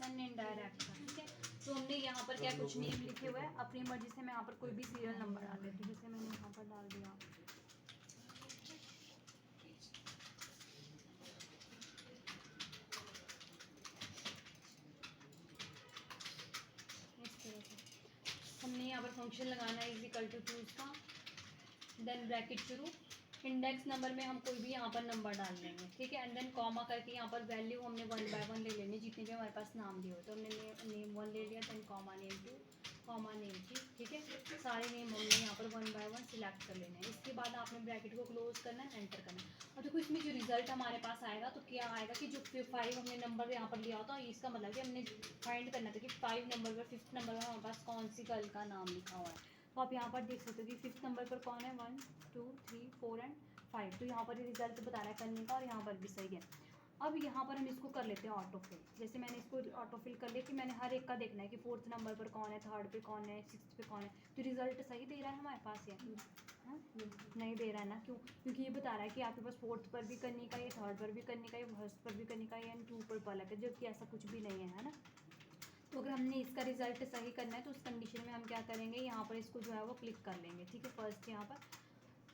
Function indirect का, ठीक है। तो हमने यहाँ पर क्या कुछ नेम लिखे हुए हैं, अपनी मर्जी से मैं यहाँ पर कोई भी सीरियल नंबर डाल देती हूँ। जैसे मैंने यहाँ पर डाल दिया इस तरह से। हमने यहाँ पर फंक्शन लगाना है इज इक्वल टू चूज का, देन ब्रैकेट शुरू, इंडेक्स नंबर में हम कोई भी यहाँ पर नंबर डाल लेंगे, ठीक है। एंड देन कॉमा करके यहाँ पर वैल्यू हमने 1 बाय 1 ले लेनी, जितने भी हमारे पास नाम दिए हो। तो हमने नेम 1 ले लिया, then comma name 2, comma name 3, ठीक है। सारे नेम हमने यहाँ पर 1 बाय 1 सिलेक्ट कर लेने हैं। इसके बाद आपने ब्रैकेट को क्लोज करना है, एंटर करना है। और देखो इसमें जो रिजल्ट हमारे पास आएगा तो क्या आएगा कि जो 5 हमने नंबर यहाँ पर लिया होता है, इसका मतलब कि हमने फाइंड करना था कि 5 नंबर पर 5th नंबर पर हमारे पास कौन सी गर्ल का नाम लिखा हुआ है। तो आप यहाँ पर देख सकते हो कि 5th नंबर पर कौन है, 1 2 3 4 एंड 5। तो यहाँ पर ये रिजल्ट बता रहा है करने का, और यहाँ पर भी सही है। अब यहाँ पर हम इसको कर लेते हैं ऑटो फिल। जैसे मैंने इसको ऑटो फिल कर लिया कि मैंने हर एक का देखना है कि 4th नंबर पर कौन है, 3rd पे कौन है, 6th पे कौन है। तो रिजल्ट सही दे रहा है हमारे पास ये, हाँ नहीं दे रहा है ना, क्यों? क्योंकि ये बता रहा है कि आपके पास 4th पर भी करने का, ये 3rd पर भी करने का, ये 1st पर भी करने का, एंड 2 पर अलग है, जबकि ऐसा कुछ भी नहीं है ना। तो अगर हमने इसका रिजल्ट सही करना है तो उस कंडीशन में हम क्या करेंगे, यहाँ पर इसको जो है वो क्लिक कर लेंगे, ठीक है। फर्स्ट यहाँ पर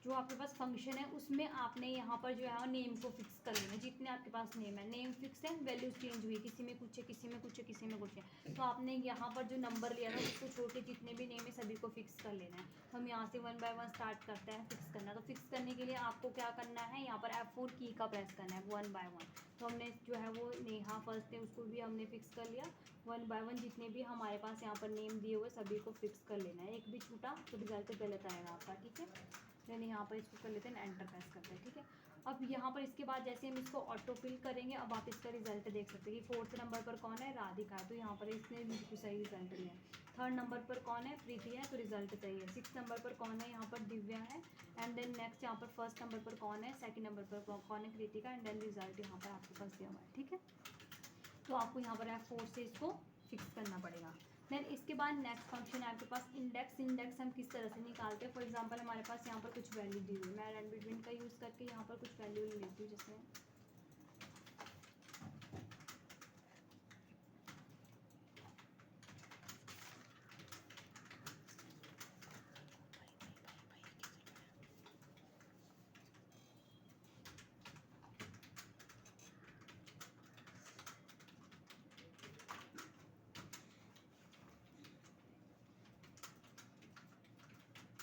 जो आपके पास फंक्शन है उसमें आपने यहाँ पर जो है नेम को फिक्स कर लेना। जितने आपके पास नेम है, नेम फिक्स है, वैल्यूज चेंज हुई, किसी में कुछ है, किसी में कुछ है, किसी में कुछ है। तो आपने यहाँ पर जो नंबर लिया था उसको छोटे जितने भी नेम है सभी को फिक्स कर लेना है। तो हम यहाँ से 1 बाय 1 स्टार्ट करते हैं फिक्स करना। तो फिक्स करने के लिए आपको क्या करना है, यहाँ पर F4 की का प्रेस करना है 1 बाय 1। तो हमने जो है वो नेहा फर्स्ट है उसको भी हमने फिक्स कर लिया। 1 बाय 1 जितने भी हमारे पास यहाँ पर नेम दिए हुए सभी को फिक्स कर लेना है। एक भी छूटा तो रिजल्ट गलत आएगा आपका, ठीक है। देन यहाँ पर इसको कर लेते हैं, एंटर प्रेस करते हैं, ठीक है। अब यहाँ पर इसके बाद जैसे हम इसको ऑटो फिल करेंगे, अब आप इसका रिजल्ट देख सकते हैं कि 4th नंबर पर कौन है, राधिका है। तो यहाँ पर इसने बिल्कुल सही रिजल्ट दिया है। 3rd नंबर पर कौन है, प्रीति है, तो रिजल्ट सही है। 6th नंबर पर कौन है, यहाँ पर दिव्या है। एंड देन नेक्स्ट यहाँ पर 1st नंबर पर कौन है, 2nd नंबर पर कौन है, कृतिका। एंड देन रिजल्ट यहाँ पर आपके पास दिया हुआ है, ठीक है। तो आपको यहाँ पर F4 से इसको फिक्स करना पड़ेगा। देन इसके बाद नेक्स्ट फंक्शन है आपके पास इंडेक्स। इंडेक्स हम किस तरह से निकालते हैं, फॉर एग्जांपल हमारे पास यहाँ पर कुछ वैल्यू दी हुई है, मैं रन बिटवीन का यूज़ करके यहाँ पर कुछ वैल्यू ले लेती हूँ। जैसे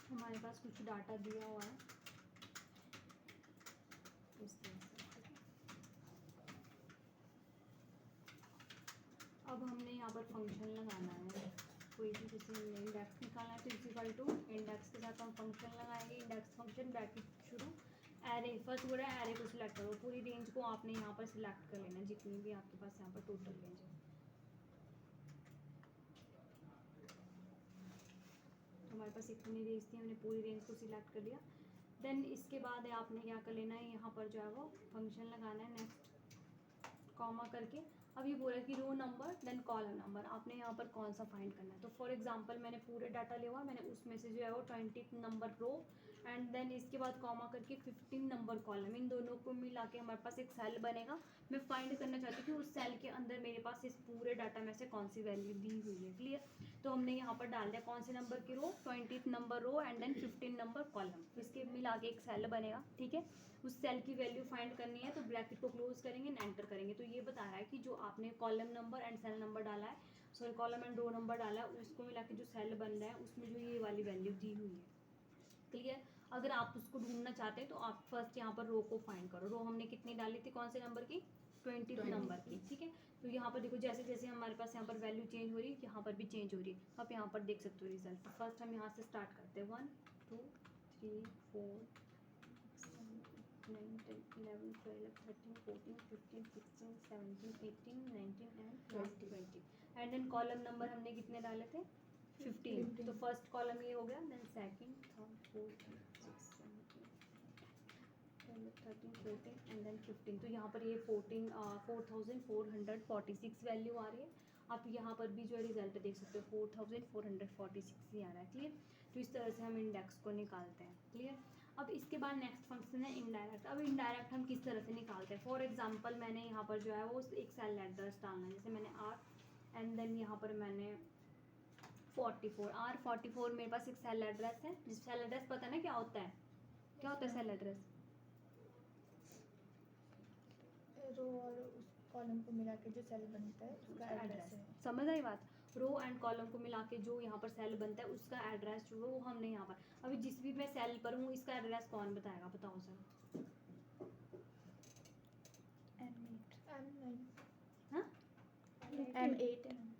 हमारे पास कुछ डाटा दिया हुआ है इस तरह से। अब हमने यहाँ पर फंक्शन लगाना है कोई भी, जैसे हमने इंडेक्स निकालना है तो इक्वल टू इंडेक्स के साथ हम फंक्शन लगाएंगे। इंडेक्स फंक्शन ब्रैकेट शुरू, एरे फर्स्ट वर्ड है, एरे को सिलेक्ट करो। पूरी रेंज को आपने यहाँ पर सिलेक्ट कर लेना, जितनी भी आपके पास यहाँ पर टोटल रेंज है। हमारे पास इतनी रेंज थी, हमने पूरी रेंज को सिलेक्ट कर लिया। देन इसके बाद आपने क्या कर लेना है, यहाँ पर जो है वो फंक्शन लगाना है, नेक्स्ट कॉमा करके। अब ये बोला कि row number then column number, आपने यहाँ पर कौन सा फाइंड करना है। तो फॉर एग्जांपल मैंने पूरे डाटा लिया हुआ, मैंने उसमें से जो है वो 20th number row and then इसके बाद कॉमा करके 15 नंबर कॉलम, इन दोनों को मिला के हमारे पास एक सेल बनेगा। मैं फाइंड करना चाहती हूँ कि उस सेल के अंदर मेरे पास इस पूरे डाटा में से कौन सी वैल्यू दी हुई है, क्लियर। तो हमने यहाँ पर डाल दिया कौन से नंबर की row, 20th number row and then 15 number column, इसके मिला के एक सेल बनेगा, ठीक है। उस सेल की वैल्यू फाइंड करनी है तो ब्रैकेट को क्लोज करेंगे, एंटर करेंगे। तो ये बता रहा है कि जो आपने column number and cell number डाला है, sorry column and row number डाला है, उसको मिला के जो सेल बन रहा है उसमें जो ये वाली वैल्यू दी हुई है, क्लियर। अगर आप उसको ढूंढना चाहते हैं तो आप फर्स्ट यहाँ पर रो को फाइंड करो। रो हमने कितनी डाली थी, कौन से नंबर की, 20th नंबर की, ठीक है। तो यहाँ पर देखो जैसे जैसे हमारे पास यहाँ पर वैल्यू चेंज हो रही है, यहाँ पर भी चेंज हो रही है। आप यहाँ पर देख सकते हो रिजल्ट। तो फर्स्ट हम यहाँ से स्टार्ट करते हैं, 1 2 3 4 9 10 11 12 13 14 15 16 17 18 19 and 20 and then column number हमने कितने डाले थे, 15। तो फर्स्ट कॉलम ये हो गया, then second, third, fourth, 6 7 8 13 14 and then 15। तो यहाँ पर ये 4446 वैल्यू आ रही है। आप यहाँ पर भी जो रिजल्ट देख सकते हो 4446 ही आ रहा है, क्लियर। तो इस तरह से हम इंडेक्स को निकालते हैं, क्लियर। अब इसके बाद नेक्स्ट फंक्शन है इनडायरेक्ट। अब इनडायरेक्ट हम किस तरह से निकालते हैं, फॉर एग्जांपल मैंने यहाँ पर जो है वो एक सेल एड्रेस डालना है, जैसे मैंने एंड देन यहाँ पर मैंने 44 R44 मेरे पास एक सेल एड्रेस है, जिस सेल एड्रेस पता है ना क्या होता है, क्या होता है सेल एड्रेस? रो और उस कॉलम को मिला के जो सेल बनता है उसका एड्रेस है। समझ आई बात? रो एंड कॉलम को मिला के जो यहाँ पर सेल बनता है उसका एड्रेस जो है वो हमने यहाँ पर, अभी जिस भी मैं सेल पर हूँ इसका एड्रेस कौन बताएगा, बताओ सर?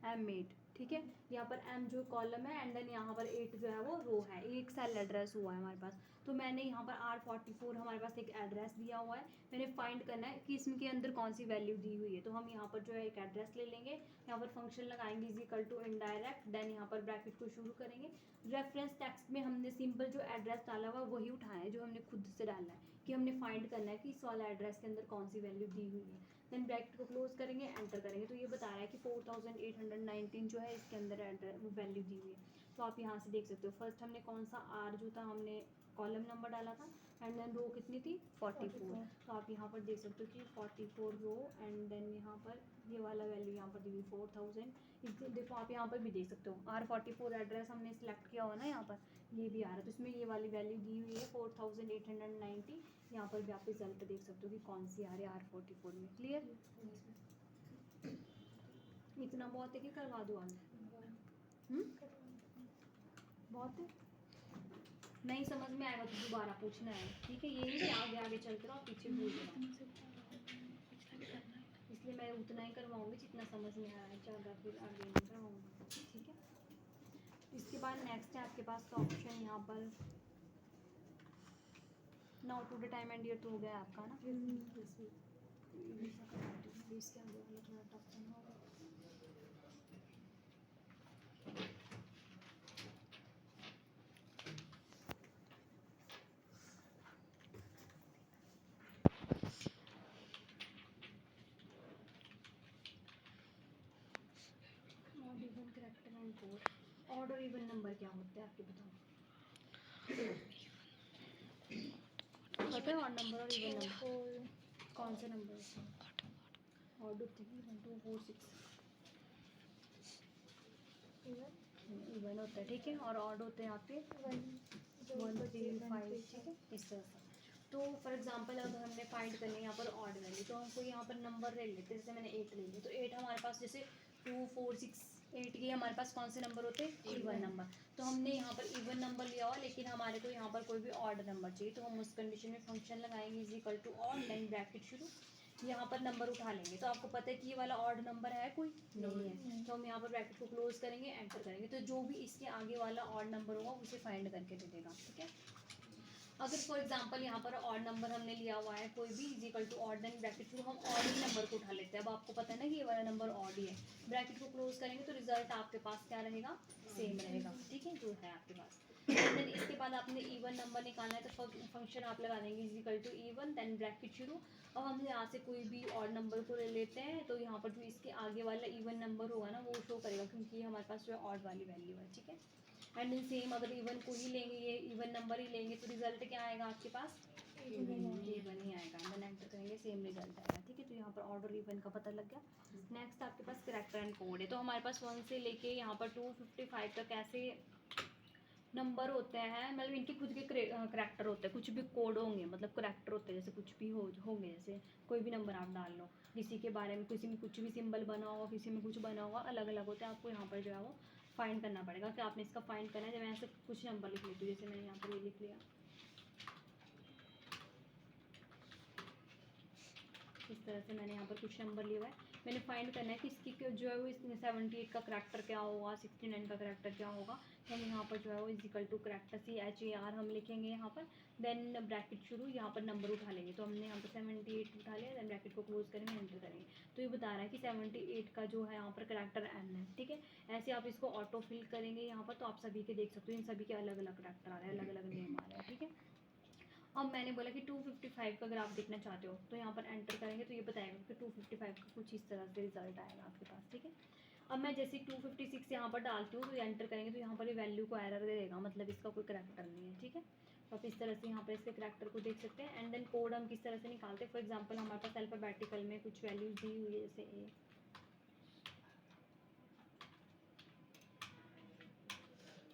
M8, ठीक है। यहाँ पर M जो कॉलम है एंड देन यहाँ पर 8 जो है वो रो है, एक सेल एड्रेस हुआ है हमारे पास। तो मैंने यहाँ पर R44 हमारे पास एक एड्रेस दिया हुआ है, मैंने फाइंड करना है कि इसके अंदर कौन सी वैल्यू दी हुई है। तो हम यहाँ पर जो है एक एड्रेस ले लेंगे, यहाँ पर फंक्शन लगाएंगे is equal to indirect, then यहाँ पर ब्रैकेट को शुरू करेंगे। रेफरेंस टेक्स्ट में हमने सिंपल जो एड्रेस डाला हुआ वही उठाना है जो हमने खुद से डालना है, कि हमने फाइंड करना है कि इस वाला एड्रेस के अंदर कौन सी वैल्यू दी हुई है। देन ब्रैकेट को क्लोज करेंगे, एंटर करेंगे, तो ये बता रहा है कि 4819 जो है इसके अंदर एड्रेस वैल्यू दी हुई है। तो आप यहाँ से देख सकते हो, फर्स्ट हमने कौन सा R जो था हमने कॉलम नंबर डाला था एंड देन रो कितनी थी 44। तो आप यहाँ पर देख सकते हो कि 44 रो एंड देन यहाँ पर ये वाला वैल्यू यहाँ पर दी हुई 4000। देखो आप यहाँ पर भी देख सकते हो R44 एड्रेस हमने सिलेक्ट किया हुआ ना, यहाँ पर ये भी आ रहा है, तो इसमें ये वाली वैल्यू दी हुई है 4890। यहाँ पर भी आप रिजल्ट देख सकते हो कि कौन सी आ रही है R44 में। क्लियर? इतना बहुत है कि करवा दो आगे? बहुत है, नहीं समझ में आएगा तो दोबारा पूछना है, ठीक है? ये नहीं आगे आगे चलते रहो पीछे भूल जाओ, इसलिए मैं उतना ही करवाऊंगी जितना समझ में आ रहा है, ज़्यादा फिर आगे नहीं करवाऊंगी, ठीक है? इसके बाद नेक्स्ट है आपके पास का ऑप्शन यहाँ पर now today time and year तो हो गया आपका ना। इसके आगे वाला थोड़ा टफ करना होगा। Odd even character and code. Odd और इवन नंबर क्या होते हैं आपके बताओ? पता है ऑड नंबर और इवन नंबर? कौन से नंबर? ऑड होते हैं 1 2 4 6, इवन होता है, ठीक है? और ऑड होते हैं आपके 1 3 5, ठीक है? इस तरह से। तो फॉर एग्जांपल अगर हमने फाइंड करनी है यहाँ पर ऑड वैल्यू, तो हमको यहाँ पर नंबर ले लेते हैं, जैसे मैंने 8 ले लिया, तो 8 हमारे पास जैसे 2 4 6 8 ये हमारे पास कौन से नंबर होते हैं? Even number. तो हमने यहाँ पर इवन नंबर लिया हुआ, लेकिन हमारे को यहाँ पर कोई भी ऑड नंबर चाहिए, तो हम उस कंडीशन में फंक्शन लगाएंगे is equal to odd, line bracket शुरू, यहाँ पर नंबर उठा लेंगे। तो आपको पता है कि ये वाला ऑड नंबर है कोई नहीं है, तो हम यहाँ पर ब्रैकेट को क्लोज करेंगे, एंटर करेंगे, तो जो भी इसके आगे वाला ऑड नंबर होगा उसे फाइंड करके दे देगा, ठीक है? अगर फॉर एग्जांपल यहाँ पर ऑड नंबर हमने लिया हुआ है कोई भी is equal to odd, then bracket through हम ऑड ही नंबर को उठा लेते हैं। अब आपको पता है ना कि ये वाला नंबर ऑड ही है, ब्रैकेट को क्लोज करेंगे तो रिजल्ट आपके पास क्या रहेगा? सेम रहेगा, ठीक है? जो है आपके पास। देन इसके बाद आपने इवन नंबर निकालना है, तो फंक्शन आप लगा देंगे is equal to even, then bracket शुरू। अब हम यहाँ से कोई भी ऑड नंबर को ले लेते हैं, तो यहाँ पर जो इसके आगे वाला इवन नंबर होगा ना वो शो करेगा, क्योंकि हमारे पास जो है ऑड वाली वैल्यू है, ठीक है? एंड देन सेम अगर इवन को ही लेंगे, ये इवन नंबर ही लेंगे, तो रिजल्ट क्या आएगा आपके पास? इवन ही आएगा। देन एंटर करेंगे, सेम रिजल्ट आएगा, ठीक है? तो यहाँ पर ऑर्डर इवन का पता लग गया। नेक्स्ट आपके पास कैरेक्टर एंड कोड है, तो हमारे पास 1 से लेके यहाँ पर 255 तक ऐसे नंबर होते हैं, मतलब इनके खुद के करैक्टर होते हैं, कुछ भी कोड होंगे, मतलब करैक्टर होते हैं, जैसे कुछ भी होंगे, जैसे कोई भी नंबर आप डाल लो, किसी के बारे में, किसी में कुछ भी सिंबल बना होगा, किसी में कुछ बना होगा, अलग अलग होते हैं। आपको यहाँ पर जो है वो फाइंड करना पड़ेगा कि आपने इसका फाइंड करना है। जब मैं ऐसे कुछ नंबर लिख लेती हूँ, जैसे मैंने यहाँ पर ये लिख लिया, इस तरह से मैंने यहाँ पर कुछ नंबर लिया हुआ है, मैंने फाइंड करना है कि इसकी जो है वो इसमें 78 का करैक्टर क्या होगा, 69 का करैक्टर क्या होगा। हम यहाँ पर जो है वो इजिकल टू करैक्टर CHAR हम लिखेंगे यहाँ पर, देन ब्रैकेट शुरू, यहाँ पर नंबर उठा लेंगे, तो हमने यहाँ पर 78 उठा लिया, देन ब्रैकेट को क्लोज करेंगे, एंटर करेंगे, तो ये बता रहा है कि 78 का जो है यहाँ पर करैक्टर M है, ठीक है? ऐसे आप इसको ऑटो फिल करेंगे यहाँ पर, तो आप सभी के देख सकते हो, इन सभी के अलग अलग करैक्टर आ रहे हैं, अलग अलग नेम आ रहे हैं, ठीक है? अब मैंने बोला कि 255 का ग्राफ देखना चाहते हो, तो यहाँ पर एंटर करेंगे, तो ये बताएगा कि 255 का कुछ इस तरह से रिजल्ट आएगा आपके पास, ठीक है? अब मैं जैसे 256 यहाँ पर डालती हूँ, तो एंटर करेंगे, तो यहाँ पर ये वैल्यू को एरर दे देगा, मतलब इसका कोई करैक्टर नहीं है, ठीक है? तो आप इस तरह से यहाँ पर इसके करैक्टर को देख सकते हैं। एंड देन कोड हम किस तरह से निकालते हैं, फॉर एग्जाम्पल हमारे पास अल्फाबेटिकल में कुछ वैल्यूज दी हुई है, जैसे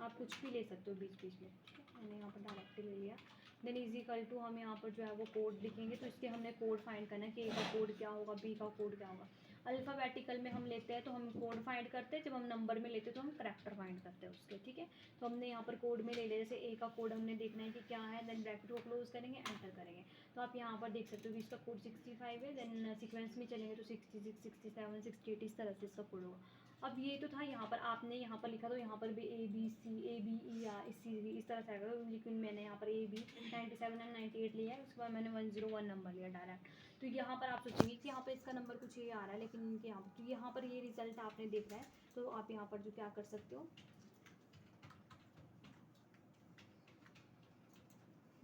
आप कुछ भी ले सकते हो बीच बीच में, ठीक है। मैंने यहाँ पर डायरेक्ट ले लिया। देन इज इक्वल टू हम यहाँ पर जो है वो कोड लिखेंगे, तो इसके हमने कोड फाइंड करना है कि ए का कोड क्या होगा, बी का कोड क्या होगा। अल्फ़ाबेटिकल में हम लेते हैं तो हम कोड फाइंड करते हैं, जब हम नंबर में लेते हैं तो हम करैक्टर फाइंड करते हैं उसके, ठीक है। तो हमने यहाँ पर कोड में ले लिया, जैसे ए का कोड हमने देखना है कि क्या है, देन ब्रैकेट को क्लोज करेंगे, एंटर करेंगे। तो आप यहाँ पर देख सकते हो कि इसका कोड 65 है। देन सीक्वेंस में चलेंगे तो 66, 67, 68 इस तरह से इसका कोड होगा। अब ये तो था यहाँ पर, आपने यहाँ पर लिखा तो यहाँ पर भी ए बी ई या इस तरह से आएगा, लेकिन मैंने यहाँ पर ए बी 97 एंड 98 लिया है, उसके बाद मैंने 101 नंबर लिया डायरेक्ट। तो यहाँ पर आप सोचेंगे कि यहाँ पर इसका नंबर कुछ ये आ रहा है, लेकिन इनके यहाँ पर तो यहाँ पर ये रिजल्ट आपने देखना है। तो आप यहाँ पर जो क्या कर सकते हो,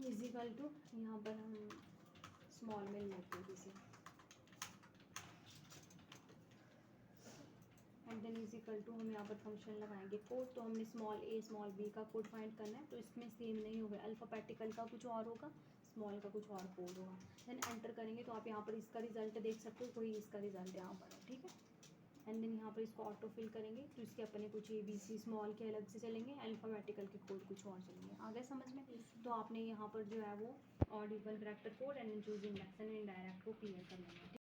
इजिकल टू यहाँ पर हम स्मॉल में लेते हैं किसी, and then is equal to हम यहाँ पर फंक्शन लगाएंगे कोड। तो हमने स्मॉल ए स्मॉल बी का कोड फाइंड करना है, तो इसमें सेम नहीं होगा, अल्फ़ाबेटिकल का कुछ और होगा, स्मॉल का कुछ और कोड होगा। देन एंटर करेंगे तो आप यहाँ पर इसका रिजल्ट देख सकते हो, कोई इसका रिजल्ट यहाँ पर है, ठीक है। एंड देन यहाँ पर इसको ऑटो फिल करेंगे, तो इसके अपने कुछ ए बी सी स्मॉल के अलग से चलेंगे, अल्फ़ाबेटिकल के कोड कुछ और चलेंगे। आ गया समझ में? तो आपने यहाँ पर जो है वो Audible character code and choose index and indirect को क्लियर कर लेना है।